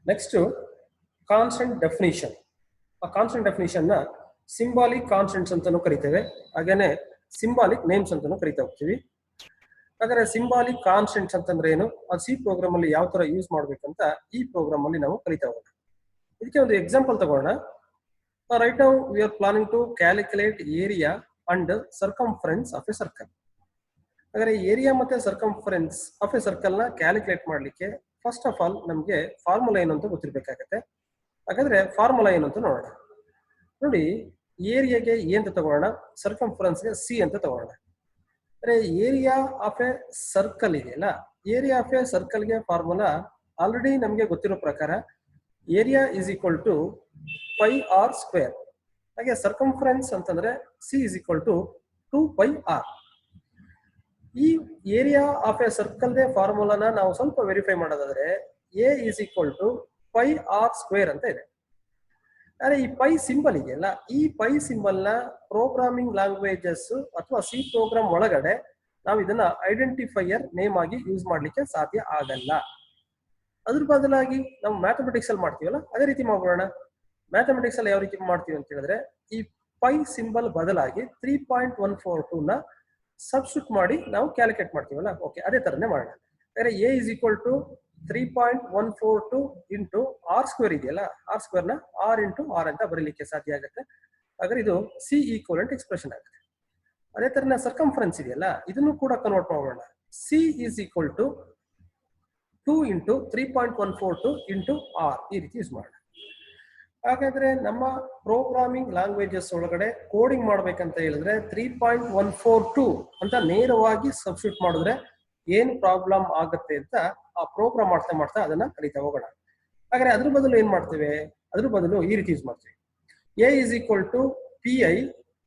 Next constant definition. ಆ constant definition ನ symbolic constants ಅಂತಾನೂ ಕರಿತೇವೆ, ಹಾಗೇನೆ ಸಿಂಬಾಲಿಕ್ ನೇಮ್ಸ್ ಅಂತಾನೂ ಕರಿತಾ ಹೋಗ್ತೀವಿ. ಹಾಗಾದ್ರೆ ಸಿಂಬಾಲಿಕ್ ಕಾನ್ಸ್ಟೆಂಟ್ಸ್ ಅಂತಂದ್ರೆ ಏನು, ಅದು ಸಿ ಪ್ರೋಗ್ರಾಮ್ ಅಲ್ಲಿ ಯಾವ ತರ ಯೂಸ್ ಮಾಡ್ಬೇಕಂತ ಈ ಪ್ರೋಗ್ರಾಮ್ ಅಲ್ಲಿ ನಾವು ಕಲಿತಾ ಹೋಗೋಣ. ಇದಕ್ಕೆ ಒಂದು ಎಕ್ಸಾಂಪಲ್ ತಗೋಣ. Right now we are planning to calculate area and circumference of a circle. ಹಾಗಾದ್ರೆ ಏರಿಯಾ ಮತ್ತೆ ಸರ್ಕಂಫರೆನ್ಸ್ ಆಫ್ ಎ ಸರ್ಕಲ್ ನ ಕ್ಯಾಲ್ಕುಲೇಟ್ ಮಾಡ್ಲಿಕ್ಕೆ ಫಸ್ಟ್ ಆಫ್ ಆಲ್ ನಮ್ಗೆ ಫಾರ್ಮುಲಾ ಏನು ಅಂತ ಗೊತ್ತಿರ್ಬೇಕಾಗತ್ತೆ. ಹಾಗಾದ್ರೆ ಫಾರ್ಮುಲಾ ಏನು ಅಂತ ನೋಡೋಣ. ನೋಡಿ, ಏರಿಯಾಗೆ ಎ ಅಂತ ತಗೋಣ, ಸರ್ಕಂಫರೆನ್ಸ್ಗೆ ಸಿ ಅಂತ ತಗೋಣ. ಅಂದ್ರೆ ಏರಿಯಾ ಆಫ್ ಎ ಸರ್ಕಲ್ ಇದೆಯಲ್ಲ, ಏರಿಯಾ ಆಫ್ ಎ ಸರ್ಕಲ್ಗೆ ಫಾರ್ಮುಲಾ ಆಲ್ರೆಡಿ ನಮಗೆ ಗೊತ್ತಿರೋ ಪ್ರಕಾರ area is equal to pi r square. ಹಾಗೆ ಸರ್ಕಂಫರೆನ್ಸ್ ಅಂತಂದ್ರೆ C is equal to 2 πr. ಈ ಏರಿಯಾ ಆಫ್ ಎ ಸರ್ಕಲ್ ದೇ ಫಾರ್ಮುಲಾನ ನಾವು ಸ್ವಲ್ಪ ವೆರಿಫೈ ಮಾಡೋದಾದ್ರೆ A is equal to pi r square ಅಂತ ಇದೆ. ಆದ್ರೆ ಈ ಪೈ ಸಿಂಬಲ್ ಇದೆಯಲ್ಲ, ಈ ಪೈ ಸಿಂಬಲ್ ನ ಪ್ರೋಗ್ರಾಮಿಂಗ್ ಲ್ಯಾಂಗ್ವೇಜಸ್ ಅಥವಾ ಸಿ ಪ್ರೋಗ್ರಾಮ್ ಒಳಗಡೆ ನಾವು ಇದನ್ನ ಐಡೆಂಟಿಫೈಯರ್ ನೇಮ್ ಆಗಿ ಯೂಸ್ ಮಾಡ್ಲಿಕ್ಕೆ ಸಾಧ್ಯ ಆಗಲ್ಲ. ಅದ್ರ ಬದಲಾಗಿ ನಾವು ಮ್ಯಾಥಮೆಟಿಕ್ಸ್ ಅಲ್ಲಿ ಮಾಡ್ತೀವಲ್ಲ ಅದೇ ರೀತಿ ಮಾಡೋಣ. ಮ್ಯಾಥಮೆಟಿಕ್ಸ್ ಅಲ್ಲಿ ಯಾವ ರೀತಿ ಮಾಡ್ತೀವಿ ಅಂತ ಹೇಳಿದ್ರೆ, ಈ ಪೈ ಸಿಂಬಲ್ ಬದಲಾಗಿ 3.142 ನ ಸಬ್ಸ್ಟಿಟ್ಯೂಟ್ ಮಾಡಿ ನಾವು ಕ್ಯಾಲ್ಕುಲೇಟ್ ಮಾಡ್ತೀವಲ್ಲ, ಓಕೆ ಅದೇ ತರನೇ ಮಾಡೋಣ. ಬೇರೆ A is equal to 3.142 into R square ಇದೆಯಲ್ಲ, ಆರ್ ಸ್ಕ್ವೇರ್ ನ ಆರ್ ಇಂಟು ಆರ್ ಅಂತ ಬರೀಲಿಕ್ಕೆ ಸಾಧ್ಯ ಆಗುತ್ತೆ. ಹಾಗಾದ್ರೆ ಇದು ಸಿ ಈಕ್ವಲೆಂಟ್ ಎಕ್ಸ್ಪ್ರೆಷನ್ ಆಗುತ್ತೆ. ಅದೇ ತರನ ಸರ್ಕಂಫರೆನ್ಸ್ ಇದೆಯಲ್ಲ, ಇದನ್ನು ಕೂಡ ಕನ್ವರ್ಟ್ ಮಾಡೋಣ. C is equal to 2 into 3.142 into R, ಈ ರೀತಿ ಯೂಸ್ ಮಾಡೋಣ. ಹಾಗಾದ್ರೆ ನಮ್ಮ ಪ್ರೋಗ್ರಾಮಿಂಗ್ ಲ್ಯಾಂಗ್ವೇಜಸ್ ಒಳಗಡೆ ಕೋಡಿಂಗ್ ಮಾಡ್ಬೇಕಂತ ಹೇಳಿದ್ರೆ 3.142 ಅಂತ ನೇರವಾಗಿ ಸಬ್ಸ್ಟಿಟ್ಯೂಟ್ ಮಾಡಿದ್ರೆ ಏನ್ ಪ್ರಾಬ್ಲಮ್ ಆಗುತ್ತೆ ಅಂತ ಆ ಪ್ರೋಗ್ರಾಮ್ ಮಾಡ್ತಾ ಮಾಡ್ತಾ ಅದನ್ನ ಕಲಿತಾ ಹೋಗೋಣ. ಹಾಗಾದ್ರೆ ಅದ್ರ ಬದಲು ಏನ್ ಮಾಡ್ತೇವೆ, ಅದ್ರ ಬದಲು ಈ ರೀತಿ ಯೂಸ್ ಮಾಡ್ತೀವಿ. A is equal to P I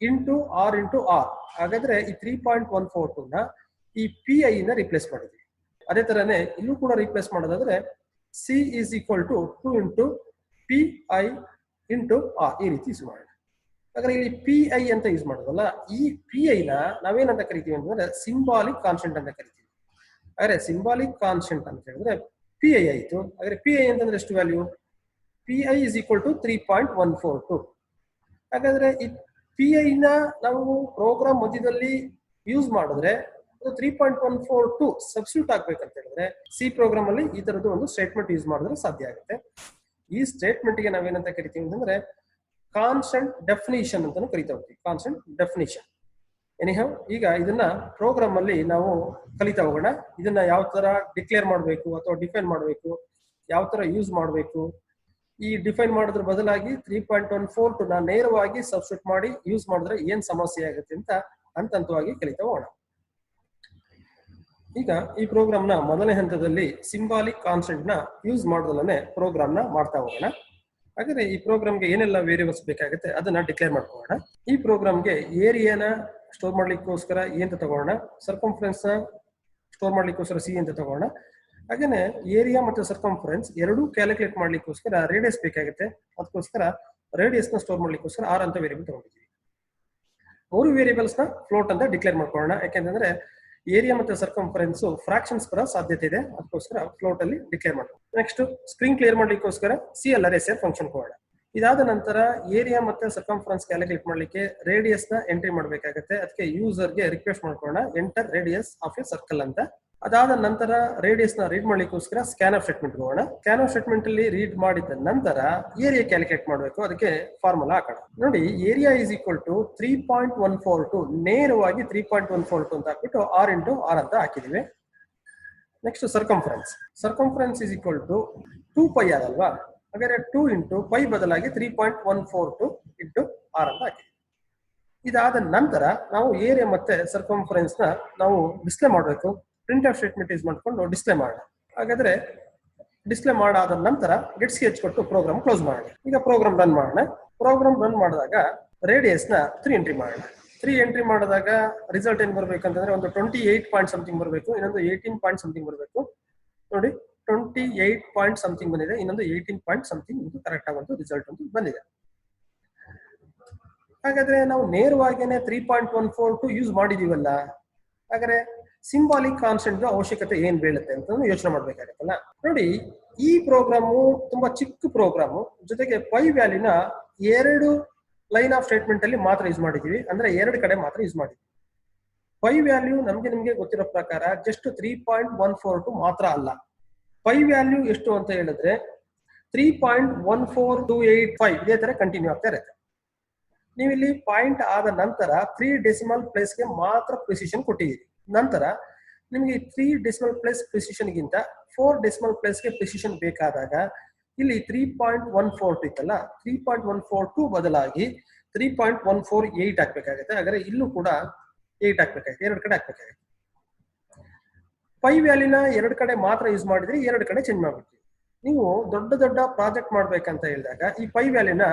into R into R. ಹಾಗಾದ್ರೆ ಈ 3.142 ನ ಈ ಪಿ ಐ ನ ರಿಪ್ಲೇಸ್ ಮಾಡಿದ್ವಿ. ಅದೇ ತರನೇ ಇಲ್ಲೂ ಕೂಡ ರಿಪ್ಲೇಸ್ ಮಾಡೋದಾದ್ರೆ C is equal to 2 into P I into R, ಈ ರೀತಿ ಯೂಸ್ ಮಾಡೋಣ. ಹಾಗಾದ್ರೆ ಇಲ್ಲಿ ಪಿ ಐ ಅಂತ ಯೂಸ್ ಮಾಡೋದಲ್ಲ, ಈ ಪಿ ಐ ನ ನಾವೇನಂತ ಕರಿತೀವಿ ಅಂತಂದ್ರೆ ಸಿಂಬಾಲಿಕ್ ಕಾನ್ಸ್ಟೆಂಟ್ ಅಂತ ಕರಿತೀವಿ. ಹಾಗಾದ್ರೆ ಸಿಂಬಾಲಿಕ್ ಕಾನ್ಸ್ಟೆಂಟ್ ಅಂತ ಹೇಳಿದ್ರೆ ಪಿ ಐ ಆಯ್ತು. ಹಾಗಾದ್ರೆ ಪಿ ಐ ಅಂತಂದ್ರೆ ಎಷ್ಟು value, P I is equal to 3.142. ಹಾಗಾದ್ರೆ ಈ ಪಿ ಐ ನ ನಾವು ಪ್ರೋಗ್ರಾಮ್ ಮಧ್ಯದಲ್ಲಿ ಯೂಸ್ ಮಾಡಿದ್ರೆ 3.142 ಸಬ್ಸ್ಟಿಟ್ಯೂಟ್ ಆಗ್ಬೇಕಂತ ಹೇಳಿದ್ರೆ ಸಿ ಪ್ರೋಗ್ರಾಮ್ ಅಲ್ಲಿ ಈ ತರದ್ದು ಒಂದು ಸ್ಟೇಟ್ಮೆಂಟ್ ಯೂಸ್ ಮಾಡಿದ್ರೆ ಸಾಧ್ಯ ಆಗುತ್ತೆ. ಈ ಸ್ಟೇಟ್ಮೆಂಟ್ ಗೆ ನಾವೇನಂತ ಕರಿತೀವಿ ಅಂತಂದ್ರೆ ಕಾನ್ಸ್ಟೆಂಟ್ ಡೆಫಿನಿಷನ್ ಅಂತಾನು ಕರಿತಾ ಹೋಗ್ತೀವಿ. Constant definition. ಎನಿಹೌ, ಈಗ ಇದನ್ನ ಪ್ರೋಗ್ರಾಮ್ ಅಲ್ಲಿ ನಾವು ಕಲಿತಾ ಹೋಗೋಣ. ಇದನ್ನ ಯಾವ ತರ ಡಿಕ್ಲೇರ್ ಮಾಡಬೇಕು ಅಥವಾ ಡಿಫೈನ್ ಮಾಡಬೇಕು, ಯಾವ ತರ ಯೂಸ್ ಮಾಡಬೇಕು. ಈ ಡಿಫೈನ್ ಮಾಡೋದ್ರ ಬದಲಾಗಿ 3.142 ನ ನೇರವಾಗಿ ಸಬ್ಸ್ಟಿಟ್ಯೂಟ್ ಮಾಡಿ ಯೂಸ್ ಮಾಡಿದ್ರೆ ಏನ್ ಸಮಸ್ಯೆ ಆಗುತ್ತೆ ಅಂತ ಹಂತವಾಗಿ ಕಲಿತಾ ಹೋಗೋಣ. ಈಗ ಈ ಪ್ರೋಗ್ರಾಮ್ ನ ಮೊದಲನೇ ಹಂತದಲ್ಲಿ ಸಿಂಬಾಲಿಕ್ ಕಾನ್ಸ್ಟೆಂಟ್ ನ ಯೂಸ್ ಮಾಡೋದಲ್ಲೇ ಪ್ರೋಗ್ರಾಮ್ ನ ಮಾಡ್ತಾ ಹೋಗೋಣ. ಹಾಗಾದ್ರೆ ಈ ಪ್ರೋಗ್ರಾಮ್ಗೆ ಏನೆಲ್ಲ ವೇರಿಯಬಲ್ಸ್ ಬೇಕಾಗುತ್ತೆ ಅದನ್ನ ಡಿಕ್ಲೇರ್ ಮಾಡ್ಕೊಳ್ಳೋಣ. ಈ ಪ್ರೋಗ್ರಾಮ್ಗೆ ಏರಿಯಾನ ಸ್ಟೋರ್ ಮಾಡ್ಲಿಕ್ಕೋಸ್ಕರ ಎ ಅಂತ ತಗೋಣ, ಸರ್ಕಂಫರೆನ್ಸ್ ನ ಸ್ಟೋರ್ ಮಾಡ್ಲಿಕ್ಕೋಸ್ಕರ ಸಿ ಅಂತ ತಗೋಣ. ಹಾಗೇನೆ ಏರಿಯಾ ಮತ್ತು ಸರ್ಕಂಫರೆನ್ಸ್ ಎರಡೂ ಕ್ಯಾಲ್ಕುಲೇಟ್ ಮಾಡ್ಲಿಕ್ಕೋಸ್ಕರ ರೇಡಿಯಸ್ ಬೇಕಾಗುತ್ತೆ. ಅದಕ್ಕೋಸ್ಕರ ರೇಡಿಯಸ್ ನ ಸ್ಟೋರ್ ಮಾಡ್ಲಿಕ್ಕೋಸ್ಕರ ಆರ್ ಅಂತ ವೇರಿಯಬಲ್ ತಗೊಂಡಿದ್ದೀವಿ. 3 ವೇರಿಯಬಲ್ಸ್ ನ ಫ್ಲೋಟ್ ಅಂತ ಡಿಕ್ಲೇರ್ ಮಾಡ್ಕೊಳ್ಳೋಣ. ಯಾಕೆಂತಂದ್ರೆ ಏರಿಯಾ ಮತ್ತು ಸರ್ಕಂಫರೆನ್ಸ್ ಫ್ರಾಕ್ಷನ್ಸ್ ಬರೋ ಸಾಧ್ಯತೆ ಇದೆ, ಅದಕ್ಕೋಸ್ಕರ ಫ್ಲೋಟ್ ಅಲ್ಲಿ ಡಿಕ್ಲೇರ್ ಮಾಡೋಣ. ನೆಕ್ಸ್ಟ್ ಸ್ಕ್ರೀನ್ ಕ್ಲಿಯರ್ ಮಾಡ್ಲಿಕ್ಕೋಸ್ಕರ CLRSR ಫಂಕ್ಷನ್ ಕೊಡೋಣ. ಇದಾದ ನಂತರ ಏರಿಯಾ ಮತ್ತೆ ಸರ್ಕಂಫರೆನ್ಸ್ ಕ್ಯಾಲ್ಕುಲೇಟ್ ಮಾಡ್ಲಿಕ್ಕೆ ರೇಡಿಯಸ್ ನ ಎಂಟ್ರಿ ಮಾಡ್ಬೇಕಾಗುತ್ತೆ. ಅದಕ್ಕೆ ಯೂಸರ್ ಗೆ ರಿಕ್ವೆಸ್ಟ್ ಮಾಡ್ಕೊಳ್ಳೋಣ enter radius of a circle ಅಂತ. ಅದಾದ ನಂತರ ರೇಡಿಯಸ್ ನ ರೀಡ್ ಮಾಡ್ಲಿಕ್ಕೋಸ್ಕರ ಸ್ಕ್ಯಾನ್ ಸ್ಟೇಟ್ಮೆಂಟ್ ಹೋಗೋಣ. ಸ್ಕ್ಯಾನ್ ಸ್ಟೇಟ್ಮೆಂಟ್ ಅಲ್ಲಿ ರೀಡ್ ಮಾಡಿದ ನಂತರ ಏರಿಯಾ ಕ್ಯಾಲ್ಕುಲೇಟ್ ಮಾಡಬೇಕು, ಅದಕ್ಕೆ ಫಾರ್ಮುಲಾ ಹಾಕೋಣ. ನೋಡಿ, ಏರಿಯಾ ಇಸ್ ಈಕ್ವಲ್ ಟು 3.142 ನೇರವಾಗಿ 3.142 ಅಂತ ಹಾಕ್ಬಿಟ್ಟು ಆರ್ ಇಂಟು ಆರ್ ಅಂತ ಹಾಕಿದೀವಿ. Next circumference is equal to 2 π ಅದಲ್ವಾ, ಹಾಗಾದ್ರೆ 2 ಇಂಟು ಪೈ ಬದಲಾಗಿ 3.142 ಇಂಟು ಆರ್ ಅಂತ ಹಾಕಿದ್ವಿ. ಇದಾದ ನಂತರ ನಾವು ಏರಿಯಾ ಮತ್ತೆ ಸರ್ಕಂಫರೆನ್ಸ್ ನ ನಾವು ಡಿಸ್ಪ್ಲೇ ಮಾಡಬೇಕು. ಪ್ರಿಂಟ್ ಆಫ್ ಸ್ಟೇಟ್ಮೆಂಟ್ ಯೂಸ್ ಮಾಡ್ಕೊಂಡು ಡಿಸ್ಪ್ಲೇ ಮಾಡೋಣ. ಹಾಗಾದ್ರೆ ಡಿಸ್ಪ್ಲೇ ಮಾಡಾದ ನಂತರ ಗೆಟ್ ಸ್ಕೆಚ್ ಕೊಟ್ಟು ಪ್ರೋಗ್ರಾಮ್ ಕ್ಲೋಸ್ ಮಾಡೋಣ. ಈಗ ಪ್ರೋಗ್ರಾಮ್ ರನ್ ಮಾಡೋಣ. ಪ್ರೋಗ್ರಾಮ್ ರನ್ ಮಾಡಿದಾಗ ರೇಡಿಯಸ್ ನ 3 ಎಂಟ್ರಿ ಮಾಡೋಣ. 3 ಎಂಟ್ರಿ ಮಾಡಿದಾಗ ರಿಸಲ್ಟ್ ಏನ್ ಬರ್ಬೇಕಂತಂದ್ರೆ ಒಂದು 28 ಪಾಯಿಂಟ್ ಸಮಥಿಂಗ್ ಬರಬೇಕು, ಇನ್ನೊಂದು 18 ಪಾಯಿಂಟ್ ಸಮಥಿಂಗ್ ಬರಬೇಕು. ನೋಡಿ, 28 ಪಾಯಿಂಟ್ ಸಮಥಿಂಗ್ ಬಂದಿದೆ, ಇನ್ನೊಂದು 18 ಪಾಯಿಂಟ್ ಸಮಥಿಂಗ್ ಇದು ಕರೆಕ್ಟ್ ಆಗುವಂತ ರಿಸಲ್ಟ್ ಅಂತ ಬಂದಿದೆ. ಹಾಗಾದ್ರೆ ನಾವು ನೇರವಾಗಿನೇ 3.142 ಯೂಸ್ ಮಾಡಿದೀವಲ್ಲ, ಹಾಗಾದ್ರೆ ಸಿಂಬಾಲಿಕ್ ಕಾನ್ಸ್ಟೆಂಟ್ ಅವಶ್ಯಕತೆ ಏನ್ ಬೀಳುತ್ತೆ ಅಂತ ಯೋಚನೆ ಮಾಡ್ಬೇಕಾಗತ್ತಲ್ಲ. ನೋಡಿ, ಈ ಪ್ರೋಗ್ರಾಮು ತುಂಬಾ ಚಿಕ್ಕ ಪ್ರೋಗ್ರಾಮು, ಜೊತೆಗೆ ಪೈ ವ್ಯಾಲ್ಯೂನ 2 ಲೈನ್ ಆಫ್ ಸ್ಟೇಟ್ಮೆಂಟ್ ಅಲ್ಲಿ ಮಾತ್ರ ಯೂಸ್ ಮಾಡಿದೀವಿ, ಅಂದ್ರೆ 2 ಕಡೆ ಮಾತ್ರ ಯೂಸ್ ಮಾಡಿದ್ವಿ. ಪೈ ವ್ಯಾಲ್ಯೂ ನಿಮ್ಗೆ ಗೊತ್ತಿರೋ ಪ್ರಕಾರ ಜಸ್ಟ್ 3.142 ಮಾತ್ರ ಅಲ್ಲ. ಪೈ ವ್ಯಾಲ್ಯೂ ಎಷ್ಟು ಅಂತ ಹೇಳಿದ್ರೆ 3.14285 ಇದೇ ತರ ಕಂಟಿನ್ಯೂ ಆಗ್ತಾ ಇರುತ್ತೆ. ನೀವು ಇಲ್ಲಿ ಪಾಯಿಂಟ್ ಆದ ನಂತರ 3 ಡೆಸಿಮಲ್ ಪ್ಲೇಸ್ಗೆ ಮಾತ್ರ ಪ್ರಿಸಿಷನ್ ಕೊಟ್ಟಿದ್ದೀರಿ. ನಂತರ ನಿಮಗೆ 3 ಡೆಸಿಮಲ್ ಪ್ಲೇಸ್ ಪ್ರಿಸಿಷನ್ ಗಿಂತ 4 ಡೆಸಿಮಲ್ ಪ್ಲೇಸ್ಗೆ ಪ್ರಿಸಿಷನ್ ಬೇಕಾದಾಗ ಇಲ್ಲಿ 3.142 ಇತ್ತಲ್ಲ, 3.142 ಬದಲಾಗಿ 3.148 ಹಾಕ್ಬೇಕಾಗುತ್ತೆ. ಹಾಗಾದ್ರೆ ಇಲ್ಲೂ ಕೂಡ 8 ಹಾಕ್ಬೇಕಾಗುತ್ತೆ, 2 ಕಡೆ ಹಾಕ್ಬೇಕಾಗುತ್ತೆ. ಪೈ ವ್ಯಾಲ್ಯೂನ 2 ಕಡೆ ಮಾತ್ರ ಯೂಸ್ ಮಾಡಿದ್ರೆ 2 ಕಡೆ ಚೇಂಜ್ ಮಾಡ್ಬಿಡ್ತೀವಿ. ನೀವು ದೊಡ್ಡ ದೊಡ್ಡ ಪ್ರಾಜೆಕ್ಟ್ ಮಾಡ್ಬೇಕಂತ ಹೇಳಿದಾಗ ಈ ಪೈ ವ್ಯಾಲ್ಯೂನ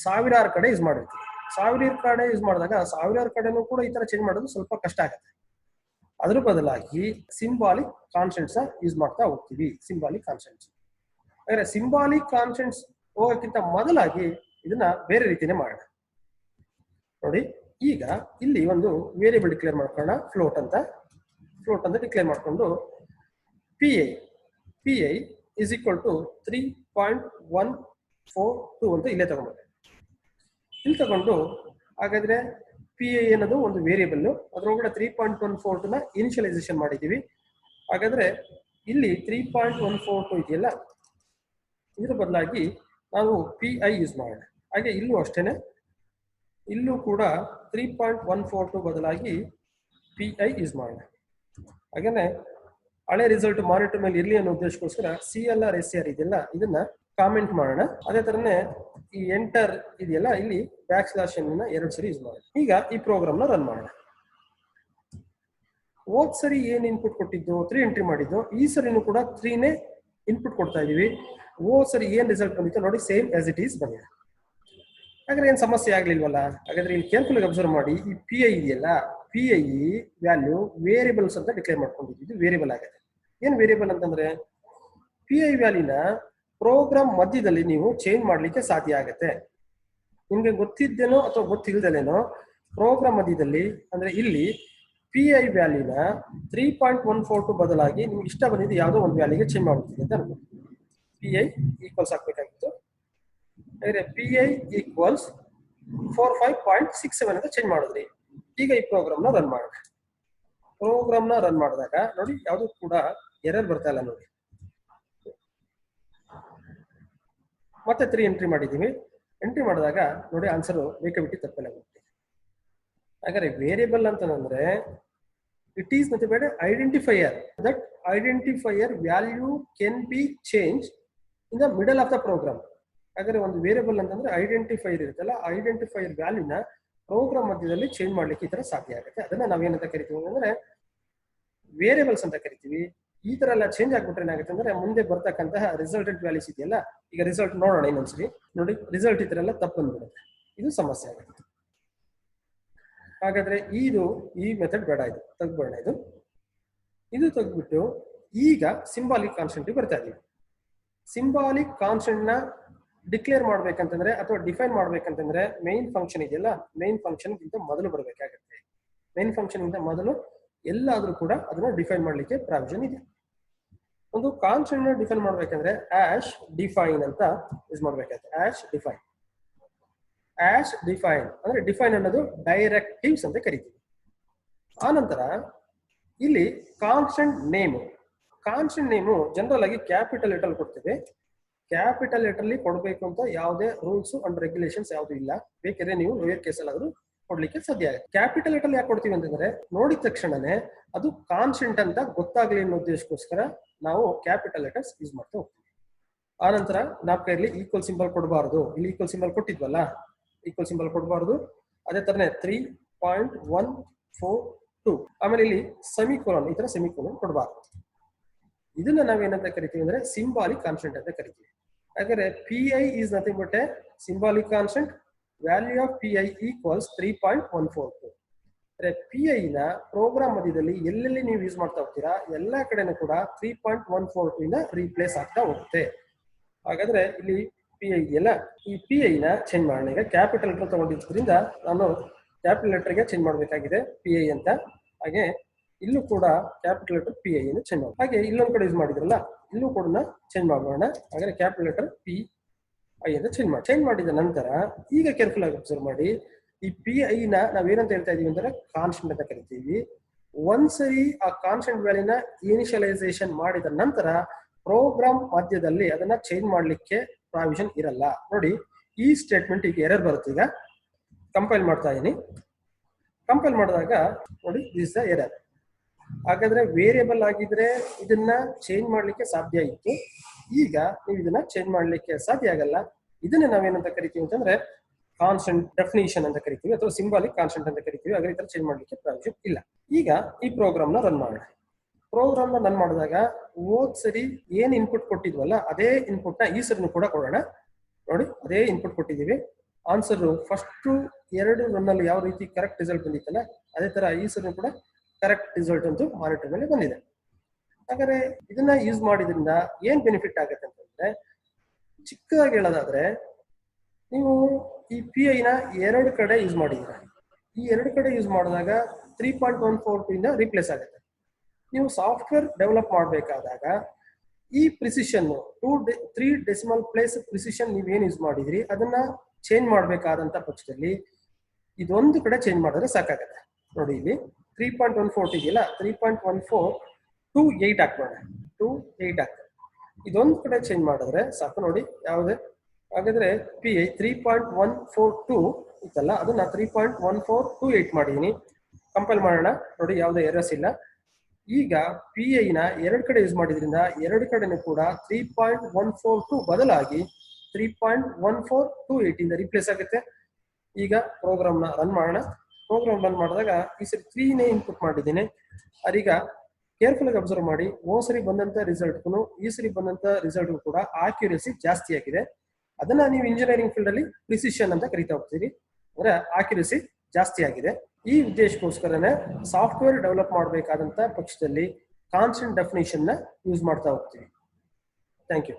1000 ಕಡೆ ಯೂಸ್ ಮಾಡಿರ್ತೀವಿ. 1000 ಕಡೆ ಯೂಸ್ ಮಾಡಿದಾಗ 1000 ಕಡೆನೂ ಕೂಡ ಈ ತರ ಚೇಂಜ್ ಮಾಡೋದು ಸ್ವಲ್ಪ ಕಷ್ಟ ಆಗುತ್ತೆ. ಅದ್ರ ಬದಲಾಗಿ ಸಿಂಬಾಲಿಕ್ ಕಾನ್ಸ್ಟೆಂಟ್ಸ್ ಯೂಸ್ ಮಾಡ್ತಾ ಹೋಗ್ತೀವಿ. ಸಿಂಬಾಲಿಕ್ ಕಾನ್ಸ್ಟೆಂಟ್ಸ್ ಅಂದ್ರೆ ಸಿಂಬಾಲಿಕ್ ಕಾನ್ಸ್ಟೆಂಟ್ಸ್ ಹೋಗೋಕ್ಕಿಂತ ಮೊದಲಾಗಿ ಇದನ್ನ ಬೇರೆ ರೀತಿನೇ ಮಾಡೋಣ. ನೋಡಿ, ಈಗ ಇಲ್ಲಿ ಒಂದು ವೇರಿಯಬಲ್ ಡಿಕ್ಲೇರ್ ಮಾಡ್ಕೊಳ್ಳೋಣ, ಫ್ಲೋಟ್ ಅಂತ ಡಿಕ್ಲೇರ್ ಮಾಡ್ಕೊಂಡು P I is equal to 3.142 ಅಂತ ಇಲ್ಲೇ ತಗೊಂಡ್ರೆ, ಇಲ್ಲಿ ತಗೊಂಡು ಹಾಗಾದ್ರೆ ಪಿ ಐ ಅನ್ನೋದು ಒಂದು ವೇರಿಯಬಲ್, ಅದರೊಳಗಡೆ 3.142 ನ ಇನಿಷಿಯಲೈಸೇಷನ್ ಮಾಡಿದೀವಿ. ಹಾಗಾದ್ರೆ ಇಲ್ಲಿ 3.142 ಇದೆಯಲ್ಲ, ಇದ್ರ ಬದಲಾಗಿ ನಾವು ಪಿ ಐ ಯೂಸ್ ಮಾಡೋಣ. ಹಾಗೆ ಇಲ್ಲೂ ಅಷ್ಟೇನೆ, ಇಲ್ಲೂ ಕೂಡ 3.142 ಬದಲಾಗಿ ಪಿ ಐ ಯೂಸ್ ಮಾಡೋಣ. ಹಾಗೇನೆ ಹಳೆ ರಿಸಲ್ಟ್ ಮಾನಿಟರ್ ಮೇಲೆ ಇರ್ಲಿ ಅನ್ನೋ ಉದ್ದೇಶಕ್ಕೋಸ್ಕರ CLR SCR ಇದೆಯಲ್ಲ, ಇದನ್ನ ಕಾಮೆಂಟ್ ಮಾಡೋಣ. ಅದೇ ತರನೇ ಈ ಎಂಟರ್ ಇದೆಯಲ್ಲ, ಇಲ್ಲಿ ಬ್ಯಾಕ್ ಸ್ಲಾಶ್ ಅನ್ನ 2 ಸರಿ ಯೂಸ್ ಮಾಡೋಣ. ಈಗ ಈ ಪ್ರೋಗ್ರಾಮ್ ನ ರನ್ ಮಾಡೋಣ. ಹೋದ್ ಸರಿ ಏನ್ ಇನ್ಪುಟ್ ಕೊಟ್ಟಿದ್ದು 3 ಎಂಟ್ರಿ ಮಾಡಿದ್ದು, ಈ ಸರಿನೂ ಕೂಡ 3ನೇ ಇನ್ಪುಟ್ ಕೊಡ್ತಾ ಇದೀವಿ. ಹೋದ್ ಸರಿ ಏನ್ ರಿಸಲ್ಟ್ ಬಂದಿತ್ತು ನೋಡಿ, ಸೇಮ್ ಆಸ್ ಇಟ್ ಈಸ್ ಬಂದಿದೆ. ಹಾಗಾದ್ರೆ ಏನ್ ಸಮಸ್ಯೆ ಆಗ್ಲಿಲ್ವಲ್ಲ? ಹಾಗಾದ್ರೆ ಇಲ್ಲಿ ಕೇರ್ಫುಲ್ ಆಗಿ ಅಬ್ಸರ್ವ್ ಮಾಡಿ, ಈ ಪಿ ಐ ಇದೆಯಲ್ಲ, ಪಿ ಐ ವ್ಯಾಲ್ಯೂ ವೇರಿಯಬಲ್ಸ್ ಅಂತ ಡಿಕ್ಲೇರ್ ಮಾಡ್ಕೊಂಡಿದ್ದು ವೇರಿಯಬಲ್ ಆಗುತ್ತೆ. ಏನ್ ವೇರಿಯಬಲ್ ಅಂತಂದ್ರೆ ಪಿ ಐ ವ್ಯಾಲ್ಯೂನ ಪ್ರೋಗ್ರಾಮ್ ಮಧ್ಯದಲ್ಲಿ ನೀವು ಚೇಂಜ್ ಮಾಡ್ಲಿಕ್ಕೆ ಸಾಧ್ಯ ಆಗುತ್ತೆ. ನಿಮ್ಗೆ ಗೊತ್ತಿದ್ದೇನೋ ಅಥವಾ ಗೊತ್ತಿಲ್ದೇನೋ ಪ್ರೋಗ್ರಾಮ್ ಮಧ್ಯದಲ್ಲಿ, ಅಂದ್ರೆ ಇಲ್ಲಿ ಪಿ ಐ ವ್ಯಾಲ್ಯೂನ 3.142 ಬದಲಾಗಿ ನಿಮ್ಗೆ ಇಷ್ಟ ಬಂದಿದ್ದು ಯಾವುದೋ ಒಂದು ವ್ಯಾಲ್ಯೂಗೆ ಚೇಂಜ್ ಮಾಡ್ತೀವಿ ಅಂತ ಅನ್ಕೊಂಡು ಪಿ ಐ ಈಕ್ವಲ್ಸ್ ಹಾಕ್ಬೇಕಾಗಿತ್ತು. ಹಾಗಾದ್ರೆ ಪಿ ಐ ಈಕ್ವಲ್ಸ್ 45.67 ಅಂತ ಚೇಂಜ್ ಮಾಡಿದ್ರಿ. ಈಗ ಈ ಪ್ರೋಗ್ರಾಮ್ ನ ರನ್ ಮಾಡೋಣ. ಪ್ರೋಗ್ರಾಮ್ ನ ರನ್ ಮಾಡಿದಾಗ ನೋಡಿ, ಯಾವುದು ಕೂಡ ಎರರ್ ಬರ್ತಾ ಇಲ್ಲ ನೋಡಿ. ಮತ್ತೆ 3 ಎಂಟ್ರಿ ಮಾಡಿದೀವಿ. ಎಂಟ್ರಿ ಮಾಡಿದಾಗ ನೋಡಿ ಆನ್ಸರ್ ಬೇಕಾಬಿಟ್ಟು ತಪ್ಪಲ್ಲ ಬರುತ್ತೆ. ಹಾಗಾದ್ರೆ ವೇರಿಯಬಲ್ ಅಂತಂದ್ರೆ it is nothing but identifier. That identifier value can be change in the middle of the program. ಹಾಗಾದ್ರೆ ಒಂದು ವೇರಿಯಬಲ್ ಅಂತಂದ್ರೆ ಐಡೆಂಟಿಫೈಯರ್ ಇರುತ್ತಲ್ಲ, ಐಡೆಂಟಿಫೈಯರ್ ವ್ಯಾಲ್ಯೂನ ಪ್ರೋಗ್ರಾಮ್ ಮಧ್ಯದಲ್ಲಿ ಚೇಂಜ್ ಮಾಡ್ಲಿಕ್ಕೆ ಈ ತರ ಸಾಧ್ಯ ಆಗುತ್ತೆ. ಅದನ್ನ ನಾವೇನಂತ ಕರಿತೀವಿ ಅಂದ್ರೆ ವೇರಿಯಬಲ್ಸ್ ಅಂತ ಕರಿತೀವಿ. ಈ ತರ ಎಲ್ಲ ಚೇಂಜ್ ಆಗ್ಬಿಟ್ರೆ ಏನಾಗುತ್ತೆ ಅಂದ್ರೆ ಮುಂದೆ ಬರ್ತಕ್ಕಂತಹ ರಿಸಲ್ಟೆಂಟ್ ವ್ಯಾಲ್ಯೂಸ್ ಇದೆಯಲ್ಲ, ಈಗ ರಿಸಲ್ಟ್ ನೋಡೋಣ ಇನ್ನೊಂದ್ಸರಿ. ನೋಡಿ, ರಿಸಲ್ಟ್ ಈ ತರ ಎಲ್ಲ ತಪ್ಪು ಬಂದ್ಬಿಡುತ್ತೆ. ಇದು ಸಮಸ್ಯೆ ಆಗುತ್ತೆ. ಹಾಗಾದ್ರೆ ಈ ಮೆಥಡ್ ಬೇಡ, ಇದು ತೆಗ್ದ್ಬಿಡೋಣ. ಇದು ತೆಗ್ದ್ಬಿಟ್ಟು ಈಗ ಸಿಂಬಾಲಿಕ್ ಕಾನ್ಸ್ಟೆಂಟ್ ಬರ್ತಾ ಇದೀವಿ. ಸಿಂಬಾಲಿಕ್ ಕಾನ್ಸ್ಟೆಂಟ್ ನ ಡಿಕ್ಲೇರ್ ಮಾಡ್ಬೇಕಂತಂದ್ರೆ ಅಥವಾ ಡಿಫೈನ್ ಮಾಡ್ಬೇಕಂತಂದ್ರೆ ಮೈನ್ ಫಂಕ್ಷನ್ ಇದೆಯಲ್ಲ, ಮೈನ್ ಫಂಕ್ಷನ್ ಗಿಂತ ಮೊದಲು ಬರಬೇಕಾಗುತ್ತೆ. ಮೈನ್ ಫಂಕ್ಷನ್ ಗಿಂತ ಮೊದಲು ಎಲ್ಲಾದ್ರೂ ಕೂಡ ಅದನ್ನ ಡಿಫೈನ್ ಮಾಡ್ಲಿಕ್ಕೆ ಪ್ರಾವಿಷನ್ ಇದೆ. ಒಂದು ಕಾನ್ಸ್ಟೆಂಟ್ ನ ಡಿಫೈನ್ ಮಾಡ್ಬೇಕಂದ್ರೆ ಆಶ್ ಡಿಫೈನ್ ಅಂತ ಯೂಸ್ ಮಾಡ್ಬೇಕಾಗುತ್ತೆ. ಆಶ್ ಡಿಫೈನ್ ಅಂದ್ರೆ ಡಿಫೈನ್ ಅನ್ನೋದು ಡೈರೆಕ್ಟಿವ್ಸ್ ಅಂತ ಕರಿತೀವಿ. ಆ ನಂತರ ಇಲ್ಲಿ ಕಾನ್ಸ್ಟೆಂಟ್ ನೇಮು ಜನರಲ್ ಆಗಿ ಕ್ಯಾಪಿಟಲ್ ಲೆಟರ್ ಕೊಡ್ತೇವೆ. ಕ್ಯಾಪಿಟಲ್ ಲೆಟರ್ ಅಲ್ಲಿ ಕೊಡಬೇಕು ಅಂತ ಯಾವುದೇ ರೂಲ್ಸ್ ಅಂಡ್ ರೆಗ್ಯುಲೇಷನ್ಸ್ ಯಾವುದು ಇಲ್ಲ. ಬೇಕಿದ್ರೆ ನೀವು ಲೋಯರ್ ಕೇಸ್ ಅಲ್ಲಾದ್ರೂ ಕೊಡ್ಲಿಕ್ಕೆ ಸಾಧ್ಯ ಆಗುತ್ತೆ. ಕ್ಯಾಪಿಟಲ್ ಲೆಟರ್ ಯಾಕೆ ಕೊಡ್ತೀವಿ ಅಂತಂದ್ರೆ ನೋಡಿದ ತಕ್ಷಣನೇ ಅದು ಕಾನ್ಸ್ಟೆಂಟ್ ಅಂತ ಗೊತ್ತಾಗ್ಲಿ ಅನ್ನೋ ಉದ್ದೇಶಕ್ಕೋಸ್ಕರ ನಾವು ಕ್ಯಾಪಿಟಲ್ ಲೆಟರ್ಸ್ ಯೂಸ್ ಮಾಡ್ತಾ ಹೋಗ್ತೀವಿ. ಆ ನಂತರ ನಮ್ಮ ಕೈಯಲ್ಲಿ ಈಕ್ವಲ್ ಸಿಂಬಲ್ ಕೊಡಬಾರ್ದು. ಇಲ್ಲಿ ಈಕ್ವಲ್ ಸಿಂಬಲ್ ಕೊಟ್ಟಿದ್ವಲ್ಲ, ಈಕ್ವಲ್ ಸಿಂಬಲ್ ಕೊಡಬಾರ್ದು. ಅದೇ ತರನೇ 3.142 ಆಮೇಲೆ ಇಲ್ಲಿ ಸೆಮಿಕೋಲನ್, ಈ ತರ ಸೆಮಿಕೋಲನ್ ಕೊಡಬಾರ್ದು. ಇದನ್ನ ನಾವೇನಂತ ಕರಿತೀವಿ ಅಂದ್ರೆ ಸಿಂಬಾಲಿಕ್ ಕಾನ್ಸ್ಟೆಂಟ್ ಅಂತ ಕರಿತೀವಿ. ಹಾಗಾದ್ರೆ P I is nothing but A symbolic constant. Value of P I equals 3.142. ಅಂದ್ರೆ ಪಿ ಐ ನ ಪ್ರೋಗ್ರಾಮ್ ಮಧ್ಯದಲ್ಲಿ ಎಲ್ಲೆಲ್ಲಿ ನೀವು ಯೂಸ್ ಮಾಡ್ತಾ ಹೋಗ್ತೀರಾ ಎಲ್ಲಾ ಕಡೆನೂ ಕೂಡ 3.142 ಇಂದ ರೀಪ್ಲೇಸ್ ಆಗ್ತಾ ಹೋಗುತ್ತೆ. ಹಾಗಾದ್ರೆ ಇಲ್ಲಿ ಪಿ ಐ ಇದೆಯಲ್ಲ, ಈ ಪಿ ಐ ನ ಚೇಂಜ್ ಮಾಡೋಣ. ಈಗ ಕ್ಯಾಪಿಟಲ್ ಲೆಟರ್ ತಗೊಂಡಿದ್ರಿಂದ ನಾನು ಕ್ಯಾಪಿಟಲ್ ಲೆಟರ್ಗೆ ಚೇಂಜ್ ಮಾಡಬೇಕಾಗಿದೆ ಪಿ ಐ ಅಂತ. ಹಾಗೆ ಇಲ್ಲೂ ಕೂಡ ಕ್ಯಾಪಿಟಲ್ ಲೆಟರ್ ಪಿ ಐ ಅನ್ನು ಚೇಂಜ್ ಮಾಡೋಣ. ಹಾಗೆ ಇಲ್ಲೊಂದು ಕಡೆ ಯೂಸ್ ಮಾಡಿದ್ರಲ್ಲ, ಇಲ್ಲೂ ಕೂಡ ಚೇಂಜ್ ಮಾಡೋಣ. ಹಾಗಾದ್ರೆ ಕ್ಯಾಪಿಟಲ್ ಲೆಟರ್ ಪಿ ಐ ಅಂತ ಚೇಂಜ್ ಮಾಡಿದ ನಂತರ ಈಗ ಕೇರ್ಫುಲ್ ಆಗಿ ಅಬ್ಸರ್ವ್ ಮಾಡಿ, ಈ ಪಿ ಐ ನ ನಾವೇನಂತ ಹೇಳ್ತಾ ಇದೀವಿ ಅಂದ್ರೆ ಕಾನ್ಸ್ಟೆಂಟ್ ಅಂತ ಕರಿತೀವಿ. ಒಂದ್ಸರಿ ಆ ಕಾನ್ಸ್ಟೆಂಟ್ ವ್ಯಾಲ್ಯೂನ ಇನಿಷಿಯಲೈಸೇಷನ್ ಮಾಡಿದ ನಂತರ ಪ್ರೋಗ್ರಾಮ್ ಮಧ್ಯದಲ್ಲಿ ಅದನ್ನ ಚೇಂಜ್ ಮಾಡ್ಲಿಕ್ಕೆ ಪ್ರಾವಿಷನ್ ಇರಲ್ಲ. ನೋಡಿ, ಈ ಸ್ಟೇಟ್ಮೆಂಟ್ ಈಗ ಎರರ್ ಬರುತ್ತೆ. ಈಗ ಕಂಪೈಲ್ ಮಾಡ್ತಾ ಇದೀನಿ. ಕಂಪೈಲ್ ಮಾಡಿದಾಗ ನೋಡಿ, ದಿಸ್ ದ ಎರರ್. ಹಾಗಾದ್ರೆ ವೇರಿಯಬಲ್ ಆಗಿದ್ರೆ ಇದನ್ನ ಚೇಂಜ್ ಮಾಡ್ಲಿಕ್ಕೆ ಸಾಧ್ಯ ಇತ್ತು. ಈಗ ನೀವು ಇದನ್ನ ಚೇಂಜ್ ಮಾಡ್ಲಿಕ್ಕೆ ಸಾಧ್ಯ ಆಗಲ್ಲ. ಇದನ್ನ ನಾವೇನಂತ ಕರಿತೀವಿ ಅಂತಂದ್ರೆ ಕಾನ್ಸ್ಟೆಂಟ್ ಡೆಫಿನಿಷನ್ ಅಂತ ಕರಿತೀವಿ, ಅಥವಾ ಸಿಂಬಾಲಿಕ್ ಕಾನ್ಸ್ಟೆಂಟ್ ಅಂತ ಕರಿತೀವಿ. ಹಾಗೆ ಈ ತರ ಚೇಂಜ್ ಮಾಡ್ಲಿಕ್ಕೆ ಪ್ರಾವಿಷನ್ ಇಲ್ಲ. ಈಗ ಈ ಪ್ರೋಗ್ರಾಮ್ ನ ರನ್ ಮಾಡೋಣ. ಪ್ರೋಗ್ರಾಮ್ ನ ರನ್ ಮಾಡಿದಾಗ ಹೋದ್ ಸರಿ ಏನ್ ಇನ್ಪುಟ್ ಕೊಟ್ಟಿದ್ವಲ್ಲ ಅದೇ ಇನ್ಪುಟ್ ನ ಈ ಸರಿನೂ ಕೂಡ ಕೊಡೋಣ. ನೋಡಿ, ಅದೇ ಇನ್ಪುಟ್ ಕೊಟ್ಟಿದ್ದೀವಿ. ಆನ್ಸರ್ ಫಸ್ಟ್ 2 ರನ್ ಅಲ್ಲಿ ಯಾವ ರೀತಿ ಕರೆಕ್ಟ್ ರಿಸಲ್ಟ್ ಬಂದಿತ್ತಲ್ಲ, ಅದೇ ತರ ಈ ಸರಿನೂ ಕೂಡ ಕರೆಕ್ಟ್ ರಿಸಲ್ಟ್ ಅಂತೂ ಮಾನಿಟರ್ ಮೇಲೆ ಬಂದಿದೆ. ಹಾಗಾದ್ರೆ ಇದನ್ನ ಯೂಸ್ ಮಾಡಿದ್ರಿಂದ ಏನ್ ಬೆನಿಫಿಟ್ ಆಗುತ್ತೆ ಅಂತಂದ್ರೆ, ಚಿಕ್ಕದಾಗಿ ಹೇಳೋದಾದ್ರೆ, ನೀವು ಈ ಪಿ ಐ ನ 2 ಕಡೆ ಯೂಸ್ ಮಾಡಿದ್ದೀರಾ. ಈ 2 ಕಡೆ ಯೂಸ್ ಮಾಡಿದಾಗ 3.142 ಇಂದ ರಿಪ್ಲೇಸ್ ಆಗುತ್ತೆ. ನೀವು ಸಾಫ್ಟ್ವೇರ್ ಡೆವಲಪ್ ಮಾಡಬೇಕಾದಾಗ ಈ ಪ್ರಿಸಿಷನ್ 3 ಡೆಸಿಮಲ್ ಪ್ಲೇಸ್ ಪ್ರಿಸಿಷನ್ ನೀವೇನು ಯೂಸ್ ಮಾಡಿದ್ರಿ ಅದನ್ನ ಚೇಂಜ್ ಮಾಡಬೇಕಾದಂತ ಪಕ್ಷದಲ್ಲಿ ಇದೊಂದು ಕಡೆ ಚೇಂಜ್ ಮಾಡಿದ್ರೆ ಸಾಕಾಗುತ್ತೆ. ನೋಡಿ, ಇಲ್ಲಿ 3.14 ಇದೆಯಲ್ಲ, 3.14 to 8 ಹಾಕೋಣ. 2 8 ಹಾಕ, ಇದೊಂದು ಕಡೆ ಚೇಂಜ್ ಮಾಡಿದ್ರೆ ಸಾಕು. ನೋಡಿ ಯಾವುದೇ. ಹಾಗಾದ್ರೆ ಪಿ ಐ 3.142 ಇತ್ತಲ್ಲ, ಅದನ್ನ 3.1428 ಮಾಡಿದೀನಿ. ಕಂಪೈಲ್ ಮಾಡೋಣ. ನೋಡಿ, ಯಾವುದೇ ಎರರ್ಸ್ ಇಲ್ಲ. ಈಗ ಪಿ ಐ ನ 2 ಕಡೆ ಯೂಸ್ ಮಾಡಿದ್ರಿಂದ 2 ಕಡೆನೂ ಕೂಡ 3.142 ಬದಲಾಗಿ 3.1428 ಇಂದ ರಿಪ್ಲೇಸ್ ಆಗುತ್ತೆ. ಈಗ ಪ್ರೋಗ್ರಾಮ್ ನ ರನ್ ಮಾಡೋಣ. ಪ್ರೋಗ್ರಾಮ್ ರನ್ ಮಾಡಿದಾಗ ಈ ಸರಿ 3 ನೇ ಇನ್ಪುಟ್ ಮಾಡಿದ್ದೀನಿ. ಅದೀಗ ಕೇರ್ಫುಲ್ ಆಗಿ ಅಬ್ಸರ್ವ್ ಮಾಡಿ, ಸರಿ ಬಂದಂತ ರಿಸಲ್ಟ್ಗೂ ಈ ಸರಿ ಬಂದಂತ ರಿಸಲ್ಟ್ ಕೂಡ ಆಕ್ಯುರಸಿ ಜಾಸ್ತಿ ಆಗಿದೆ. ಅದನ್ನ ನೀವು ಇಂಜಿನಿಯರಿಂಗ್ ಫೀಲ್ಡ್ ಅಲ್ಲಿ ಪ್ರಿಸಿಷನ್ ಅಂತ ಕರಿತಾ ಹೋಗ್ತೀರಿ, ಅಂದ್ರೆ ಆಕ್ಯುರಸಿ ಜಾಸ್ತಿ ಆಗಿದೆ. ಈ ಉದ್ದೇಶಕ್ಕೋಸ್ಕರನೇ ಸಾಫ್ಟ್ವೇರ್ ಡೆವಲಪ್ ಮಾಡಬೇಕಾದಂತ ಪಕ್ಷದಲ್ಲಿ ಕಾನ್ಸ್ಟೆಂಟ್ ಡೆಫಿನಿಷನ್ ನ ಯೂಸ್ ಮಾಡ್ತಾ ಹೋಗ್ತೀವಿ. Thank you.